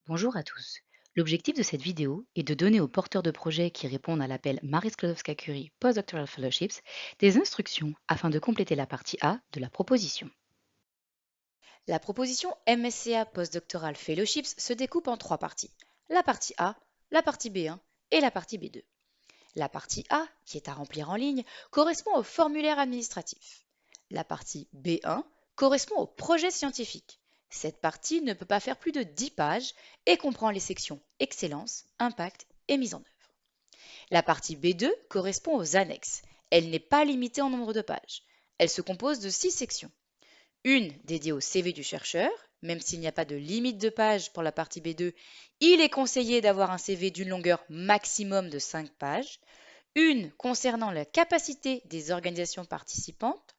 Bonjour à tous. L'objectif de cette vidéo est de donner aux porteurs de projets qui répondent à l'appel Marie Sklodowska-Curie Postdoctoral Fellowships des instructions afin de compléter la partie A de la proposition. La proposition MSCA Postdoctoral Fellowships se découpe en trois parties. La partie A, la partie B1 et la partie B2. La partie A, qui est à remplir en ligne, correspond au formulaire administratif. La partie B1 correspond au projet scientifique. Cette partie ne peut pas faire plus de 10 pages et comprend les sections Excellence, Impact et Mise en œuvre. La partie B2 correspond aux annexes. Elle n'est pas limitée en nombre de pages. Elle se compose de 6 sections. Une dédiée au CV du chercheur. Même s'il n'y a pas de limite de page pour la partie B2, il est conseillé d'avoir un CV d'une longueur maximum de 5 pages. Une concernant la capacité des organisations participantes.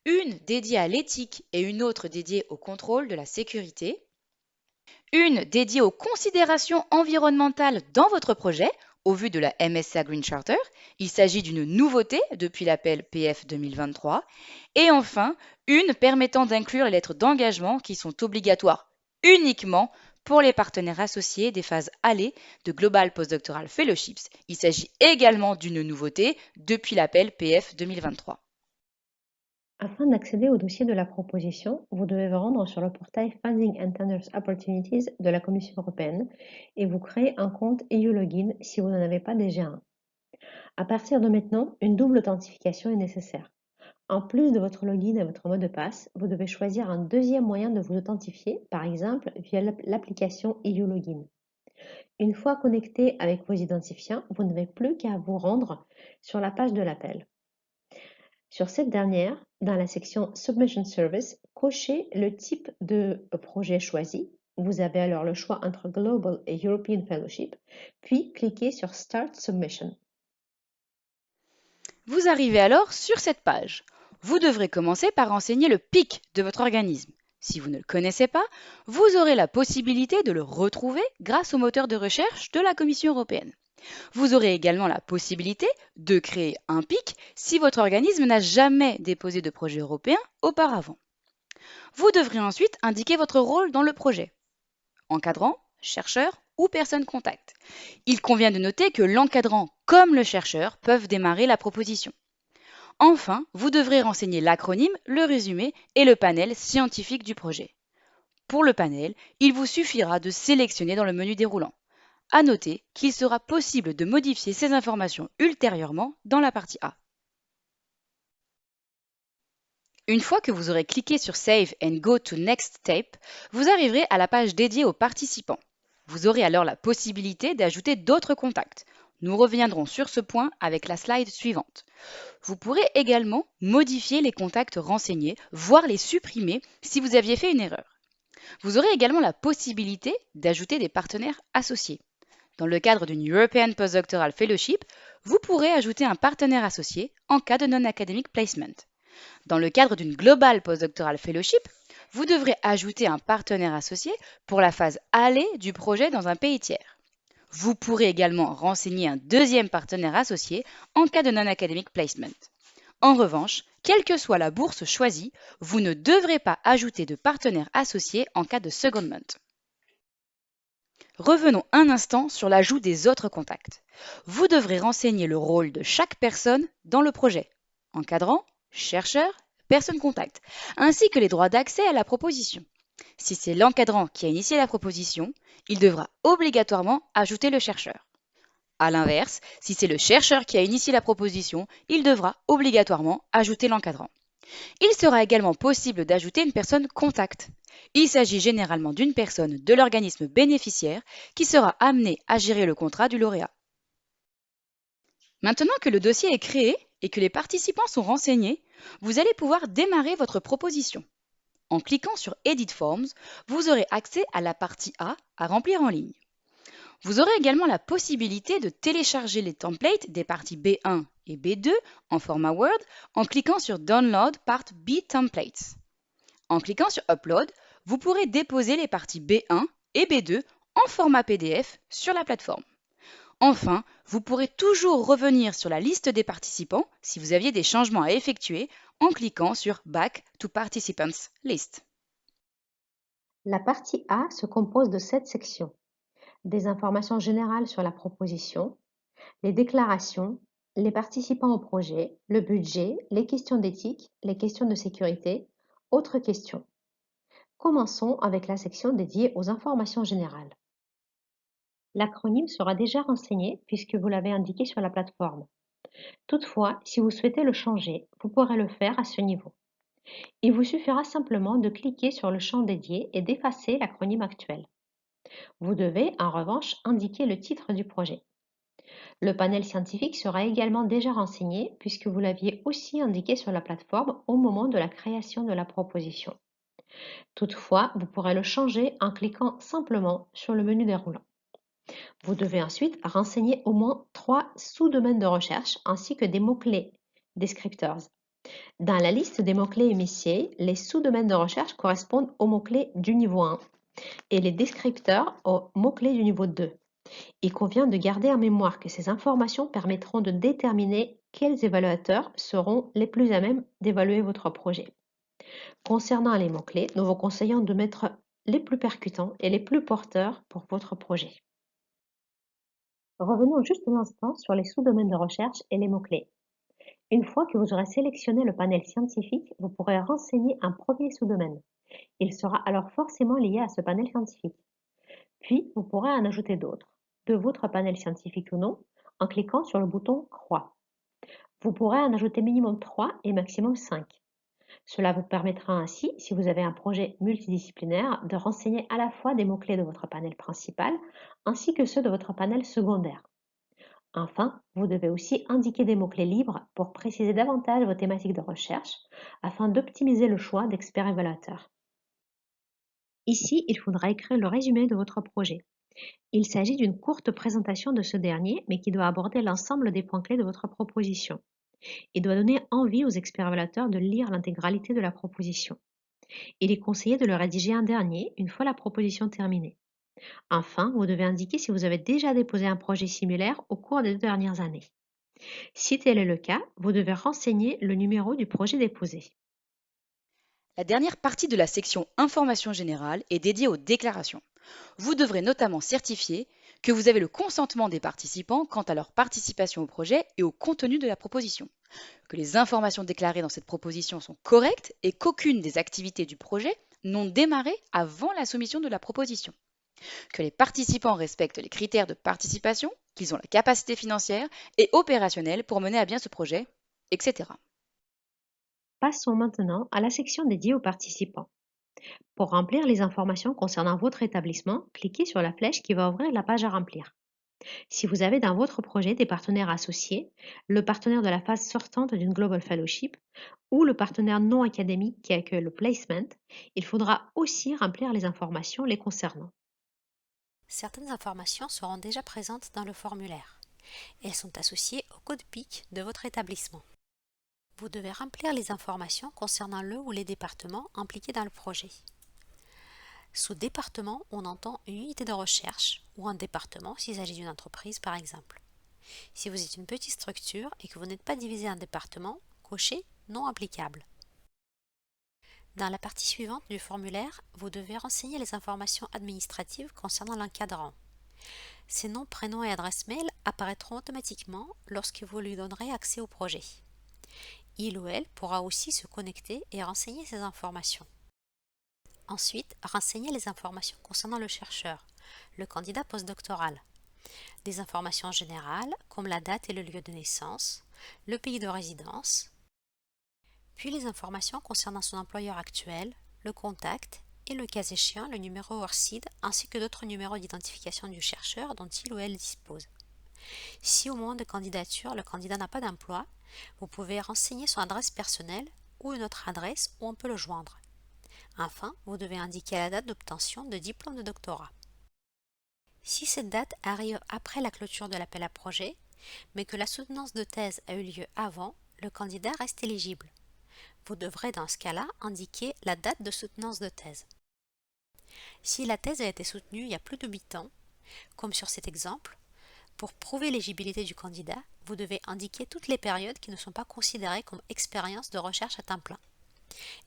Une dédiée à l'éthique et une autre dédiée au contrôle de la sécurité. Une dédiée aux considérations environnementales dans votre projet au vu de la MSA Green Charter. Il s'agit d'une nouveauté depuis l'appel PF 2023. Et enfin, une permettant d'inclure les lettres d'engagement qui sont obligatoires uniquement pour les partenaires associés des phases allées de Global Postdoctoral Fellowships. Il s'agit également d'une nouveauté depuis l'appel PF 2023. Afin d'accéder au dossier de la proposition, vous devez vous rendre sur le portail Funding and Tenders Opportunities de la Commission européenne et vous créer un compte EU Login si vous n'en avez pas déjà un. À partir de maintenant, une double authentification est nécessaire. En plus de votre login et votre mot de passe, vous devez choisir un deuxième moyen de vous authentifier, par exemple via l'application EU Login. Une fois connecté avec vos identifiants, vous n'avez plus qu'à vous rendre sur la page de l'appel. Sur cette dernière, dans la section Submission Service, cochez le type de projet choisi. Vous avez alors le choix entre Global et European Fellowship, puis cliquez sur Start Submission. Vous arrivez alors sur cette page. Vous devrez commencer par renseigner le PIC de votre organisme. Si vous ne le connaissez pas, vous aurez la possibilité de le retrouver grâce au moteur de recherche de la Commission européenne. Vous aurez également la possibilité de créer un PIC si votre organisme n'a jamais déposé de projet européen auparavant. Vous devrez ensuite indiquer votre rôle dans le projet. Encadrant, chercheur ou personne contact. Il convient de noter que l'encadrant comme le chercheur peuvent démarrer la proposition. Enfin, vous devrez renseigner l'acronyme, le résumé et le panel scientifique du projet. Pour le panel, il vous suffira de sélectionner dans le menu déroulant. À noter qu'il sera possible de modifier ces informations ultérieurement dans la partie A. Une fois que vous aurez cliqué sur Save and Go to Next Step, vous arriverez à la page dédiée aux participants. Vous aurez alors la possibilité d'ajouter d'autres contacts. Nous reviendrons sur ce point avec la slide suivante. Vous pourrez également modifier les contacts renseignés, voire les supprimer si vous aviez fait une erreur. Vous aurez également la possibilité d'ajouter des partenaires associés. Dans le cadre d'une European Postdoctoral Fellowship, vous pourrez ajouter un partenaire associé en cas de non-academic placement. Dans le cadre d'une Global Postdoctoral Fellowship, vous devrez ajouter un partenaire associé pour la phase allée du projet dans un pays tiers. Vous pourrez également renseigner un deuxième partenaire associé en cas de non-academic placement. En revanche, quelle que soit la bourse choisie, vous ne devrez pas ajouter de partenaire associé en cas de secondment. Revenons un instant sur l'ajout des autres contacts. Vous devrez renseigner le rôle de chaque personne dans le projet, encadrant, chercheur, personne contact, ainsi que les droits d'accès à la proposition. Si c'est l'encadrant qui a initié la proposition, il devra obligatoirement ajouter le chercheur. A l'inverse, si c'est le chercheur qui a initié la proposition, il devra obligatoirement ajouter l'encadrant. Il sera également possible d'ajouter une personne contact. Il s'agit généralement d'une personne de l'organisme bénéficiaire qui sera amenée à gérer le contrat du lauréat. Maintenant que le dossier est créé et que les participants sont renseignés, vous allez pouvoir démarrer votre proposition. En cliquant sur Edit Forms, vous aurez accès à la partie A à remplir en ligne. Vous aurez également la possibilité de télécharger les templates des parties B1 et B2 en format Word en cliquant sur Download Part B Templates. En cliquant sur Upload, vous pourrez déposer les parties B1 et B2 en format PDF sur la plateforme. Enfin, vous pourrez toujours revenir sur la liste des participants si vous aviez des changements à effectuer en cliquant sur Back to Participants List. La partie A se compose de 7 sections. des informations générales sur la proposition, les déclarations, les participants au projet, le budget, les questions d'éthique, les questions de sécurité, autres questions. Commençons avec la section dédiée aux informations générales. L'acronyme sera déjà renseigné puisque vous l'avez indiqué sur la plateforme. Toutefois, si vous souhaitez le changer, vous pourrez le faire à ce niveau. Il vous suffira simplement de cliquer sur le champ dédié et d'effacer l'acronyme actuel. Vous devez, en revanche, indiquer le titre du projet. Le panel scientifique sera également déjà renseigné puisque vous l'aviez aussi indiqué sur la plateforme au moment de la création de la proposition. Toutefois, vous pourrez le changer en cliquant simplement sur le menu déroulant. Vous devez ensuite renseigner au moins 3 sous-domaines de recherche ainsi que des mots-clés descriptors. Dans la liste des mots-clés initiés, les sous-domaines de recherche correspondent aux mots-clés du niveau 1 et les descripteurs aux mots-clés du niveau 2. Il convient de garder en mémoire que ces informations permettront de déterminer quels évaluateurs seront les plus à même d'évaluer votre projet. Concernant les mots-clés, nous vous conseillons de mettre les plus percutants et les plus porteurs pour votre projet. Revenons juste un instant sur les sous-domaines de recherche et les mots-clés. Une fois que vous aurez sélectionné le panel scientifique, vous pourrez renseigner un premier sous-domaine. Il sera alors forcément lié à ce panel scientifique. Puis, vous pourrez en ajouter d'autres, de votre panel scientifique ou non, en cliquant sur le bouton croix. Vous pourrez en ajouter minimum 3 et maximum 5. Cela vous permettra ainsi, si vous avez un projet multidisciplinaire, de renseigner à la fois des mots-clés de votre panel principal ainsi que ceux de votre panel secondaire. Enfin, vous devez aussi indiquer des mots-clés libres pour préciser davantage vos thématiques de recherche afin d'optimiser le choix d'experts évaluateurs. Ici, il faudra écrire le résumé de votre projet. Il s'agit d'une courte présentation de ce dernier, mais qui doit aborder l'ensemble des points clés de votre proposition. Il doit donner envie aux experts évaluateurs de lire l'intégralité de la proposition. Il est conseillé de le rédiger un dernier, une fois la proposition terminée. Enfin, vous devez indiquer si vous avez déjà déposé un projet similaire au cours des 2 dernières années. Si tel est le cas, vous devez renseigner le numéro du projet déposé. La dernière partie de la section Informations générales est dédiée aux déclarations. Vous devrez notamment certifier que vous avez le consentement des participants quant à leur participation au projet et au contenu de la proposition, que les informations déclarées dans cette proposition sont correctes et qu'aucune des activités du projet n'ont démarré avant la soumission de la proposition, que les participants respectent les critères de participation, qu'ils ont la capacité financière et opérationnelle pour mener à bien ce projet, etc. Passons maintenant à la section dédiée aux participants. Pour remplir les informations concernant votre établissement, cliquez sur la flèche qui va ouvrir la page à remplir. Si vous avez dans votre projet des partenaires associés, le partenaire de la phase sortante d'une Global Fellowship ou le partenaire non académique qui accueille le placement, il faudra aussi remplir les informations les concernant. Certaines informations seront déjà présentes dans le formulaire. Elles sont associées au code PIC de votre établissement. Vous devez remplir les informations concernant le ou les départements impliqués dans le projet. Sous département, on entend une unité de recherche ou un département s'il s'agit d'une entreprise par exemple. Si vous êtes une petite structure et que vous n'êtes pas divisé en départements, cochez non applicable. Dans la partie suivante du formulaire, vous devez renseigner les informations administratives concernant l'encadrant. Ses noms, prénoms et adresses mail apparaîtront automatiquement lorsque vous lui donnerez accès au projet. Il ou elle pourra aussi se connecter et renseigner ces informations. Ensuite, renseignez les informations concernant le chercheur, le candidat postdoctoral. Des informations générales comme la date et le lieu de naissance, le pays de résidence, puis les informations concernant son employeur actuel, le contact et le cas échéant le numéro ORCID ainsi que d'autres numéros d'identification du chercheur dont il ou elle dispose. Si au moment de candidature le candidat n'a pas d'emploi, vous pouvez renseigner son adresse personnelle ou une autre adresse où on peut le joindre. Enfin, vous devez indiquer la date d'obtention de diplôme de doctorat. Si cette date arrive après la clôture de l'appel à projet, mais que la soutenance de thèse a eu lieu avant, le candidat reste éligible. Vous devrez dans ce cas-là indiquer la date de soutenance de thèse. Si la thèse a été soutenue il y a plus de 8 ans, comme sur cet exemple, pour prouver l'éligibilité du candidat, vous devez indiquer toutes les périodes qui ne sont pas considérées comme expérience de recherche à temps plein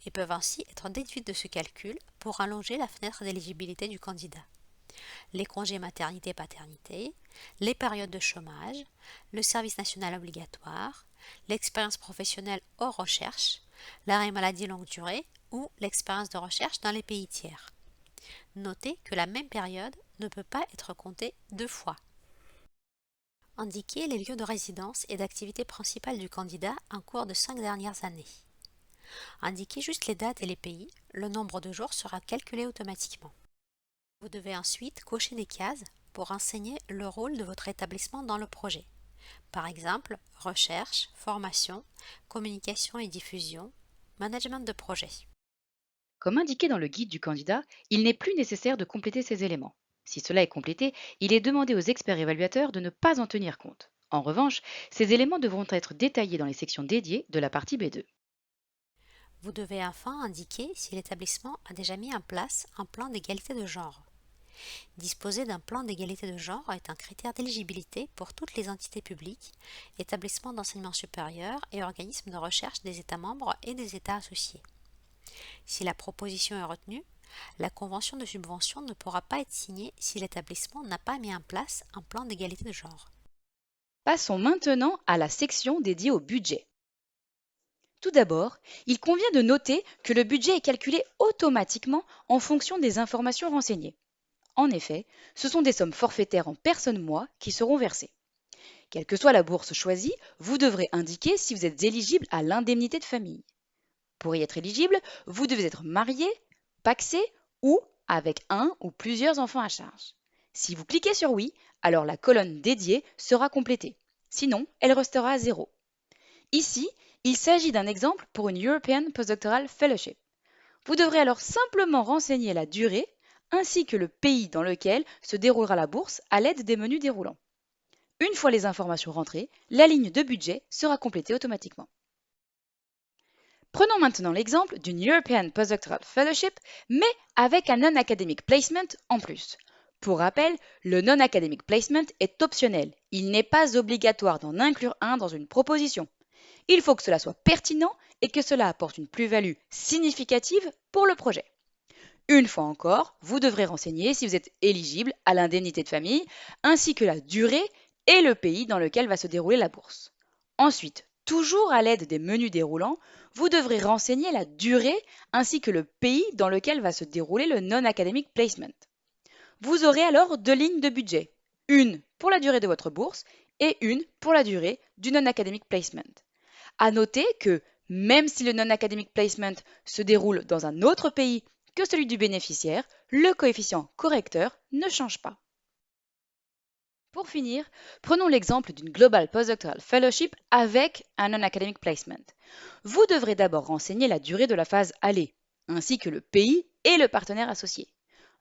et peuvent ainsi être déduites de ce calcul pour allonger la fenêtre d'éligibilité du candidat. les congés maternité-paternité, les périodes de chômage, le service national obligatoire, l'expérience professionnelle hors recherche, l'arrêt maladie longue durée ou l'expérience de recherche dans les pays tiers. Notez que la même période ne peut pas être comptée 2 fois. Indiquez les lieux de résidence et d'activité principale du candidat en cours de 5 dernières années. Indiquez juste les dates et les pays, le nombre de jours sera calculé automatiquement. Vous devez ensuite cocher des cases pour renseigner le rôle de votre établissement dans le projet. Par exemple, recherche, formation, communication et diffusion, management de projet. Comme indiqué dans le guide du candidat, il n'est plus nécessaire de compléter ces éléments. Si cela est complété, il est demandé aux experts évaluateurs de ne pas en tenir compte. En revanche, ces éléments devront être détaillés dans les sections dédiées de la partie B2. Vous devez enfin indiquer si l'établissement a déjà mis en place un plan d'égalité de genre. Disposer d'un plan d'égalité de genre est un critère d'éligibilité pour toutes les entités publiques, établissements d'enseignement supérieur et organismes de recherche des États membres et des États associés. Si la proposition est retenue, la convention de subvention ne pourra pas être signée si l'établissement n'a pas mis en place un plan d'égalité de genre. Passons maintenant à la section dédiée au budget. Tout d'abord, il convient de noter que le budget est calculé automatiquement en fonction des informations renseignées. En effet, ce sont des sommes forfaitaires en personnes-mois qui seront versées. Quelle que soit la bourse choisie, vous devrez indiquer si vous êtes éligible à l'indemnité de famille. Pour y être éligible, vous devez être marié, pacsé ou avec un ou plusieurs enfants à charge. Si vous cliquez sur oui, alors la colonne dédiée sera complétée. Sinon, elle restera à 0. Ici, il s'agit d'un exemple pour une European Postdoctoral Fellowship. Vous devrez alors simplement renseigner la durée ainsi que le pays dans lequel se déroulera la bourse à l'aide des menus déroulants. Une fois les informations rentrées, la ligne de budget sera complétée automatiquement. Prenons maintenant l'exemple d'une European Postdoctoral Fellowship, mais avec un Non-Academic Placement en plus. Pour rappel, le Non-Academic Placement est optionnel. Il n'est pas obligatoire d'en inclure un dans une proposition. Il faut que cela soit pertinent et que cela apporte une plus-value significative pour le projet. Une fois encore, vous devrez renseigner si vous êtes éligible à l'indemnité de famille, ainsi que la durée et le pays dans lequel va se dérouler la bourse. Ensuite, toujours à l'aide des menus déroulants, vous devrez renseigner la durée ainsi que le pays dans lequel va se dérouler le Non-Academic Placement. Vous aurez alors 2 lignes de budget, une pour la durée de votre bourse et une pour la durée du Non-Academic Placement. À noter que, même si le Non-Academic Placement se déroule dans un autre pays que celui du bénéficiaire, le coefficient correcteur ne change pas. Pour finir, prenons l'exemple d'une Global Postdoctoral Fellowship avec un Non-Academic Placement. Vous devrez d'abord renseigner la durée de la phase aller, ainsi que le pays et le partenaire associé.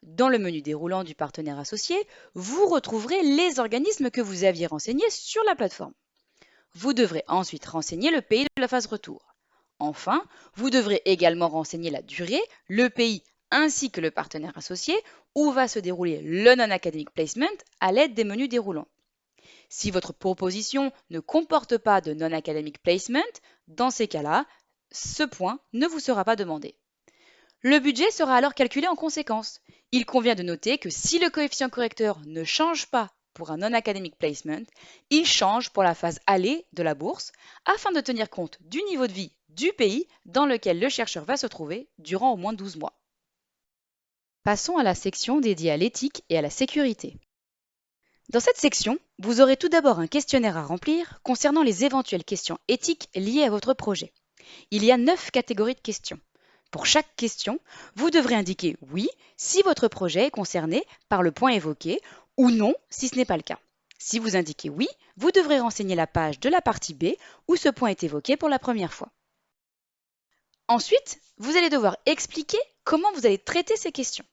Dans le menu déroulant du partenaire associé, vous retrouverez les organismes que vous aviez renseignés sur la plateforme. Vous devrez ensuite renseigner le pays de la phase retour. Enfin, vous devrez également renseigner la durée, le pays ainsi que le partenaire associé où va se dérouler le Non-Academic Placement à l'aide des menus déroulants. Si votre proposition ne comporte pas de Non-Academic Placement, dans ces cas-là, ce point ne vous sera pas demandé. Le budget sera alors calculé en conséquence. Il convient de noter que si le coefficient correcteur ne change pas pour un Non-Academic Placement, il change pour la phase aller de la bourse afin de tenir compte du niveau de vie du pays dans lequel le chercheur va se trouver durant au moins 12 mois. Passons à la section dédiée à l'éthique et à la sécurité. Dans cette section, vous aurez tout d'abord un questionnaire à remplir concernant les éventuelles questions éthiques liées à votre projet. Il y a 9 catégories de questions. Pour chaque question, vous devrez indiquer oui si votre projet est concerné par le point évoqué ou non si ce n'est pas le cas. Si vous indiquez oui, vous devrez renseigner la page de la partie B où ce point est évoqué pour la première fois. Ensuite, vous allez devoir expliquer comment vous allez traiter ces questions.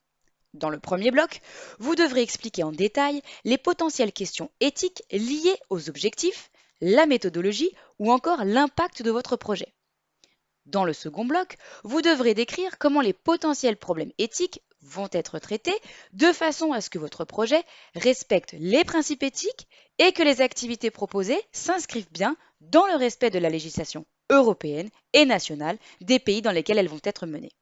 Dans le premier bloc, vous devrez expliquer en détail les potentielles questions éthiques liées aux objectifs, la méthodologie ou encore l'impact de votre projet. Dans le second bloc, vous devrez décrire comment les potentiels problèmes éthiques vont être traités de façon à ce que votre projet respecte les principes éthiques et que les activités proposées s'inscrivent bien dans le respect de la législation européenne et nationale des pays dans lesquels elles vont être menées.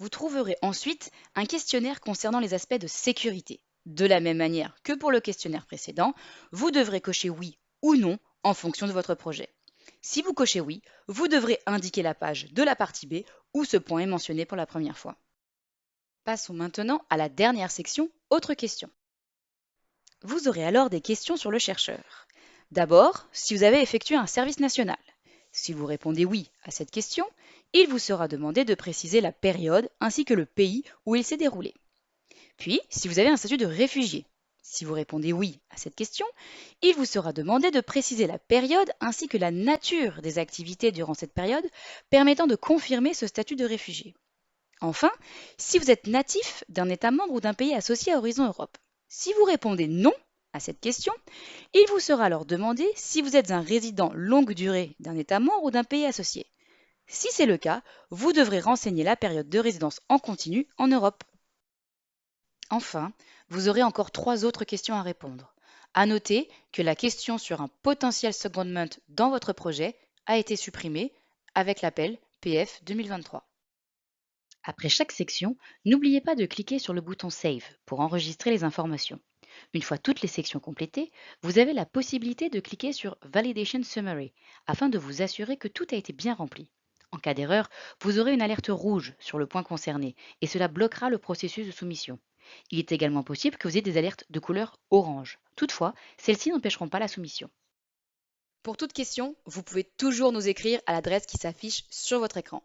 Vous trouverez ensuite un questionnaire concernant les aspects de sécurité. De la même manière que pour le questionnaire précédent, vous devrez cocher oui ou non en fonction de votre projet. Si vous cochez oui, vous devrez indiquer la page de la partie B où ce point est mentionné pour la première fois. Passons maintenant à la dernière section, autres questions. Vous aurez alors des questions sur le chercheur. D'abord, si vous avez effectué un service national. Si vous répondez oui à cette question, il vous sera demandé de préciser la période ainsi que le pays où il s'est déroulé. Puis, si vous avez un statut de réfugié. Si vous répondez oui à cette question, il vous sera demandé de préciser la période ainsi que la nature des activités durant cette période permettant de confirmer ce statut de réfugié. Enfin, si vous êtes natif d'un État membre ou d'un pays associé à Horizon Europe. Si vous répondez non à cette question, il vous sera alors demandé si vous êtes un résident longue durée d'un État membre ou d'un pays associé. Si c'est le cas, vous devrez renseigner la période de résidence en continu en Europe. Enfin, vous aurez encore 3 autres questions à répondre. À noter que la question sur un potentiel secondment dans votre projet a été supprimée avec l'appel PF 2023. Après chaque section, n'oubliez pas de cliquer sur le bouton Save pour enregistrer les informations. Une fois toutes les sections complétées, vous avez la possibilité de cliquer sur Validation Summary afin de vous assurer que tout a été bien rempli. En cas d'erreur, vous aurez une alerte rouge sur le point concerné et cela bloquera le processus de soumission. Il est également possible que vous ayez des alertes de couleur orange. Toutefois, celles-ci n'empêcheront pas la soumission. Pour toute question, vous pouvez toujours nous écrire à l'adresse qui s'affiche sur votre écran.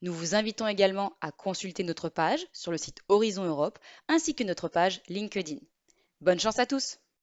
Nous vous invitons également à consulter notre page sur le site Horizon Europe ainsi que notre page LinkedIn. Bonne chance à tous!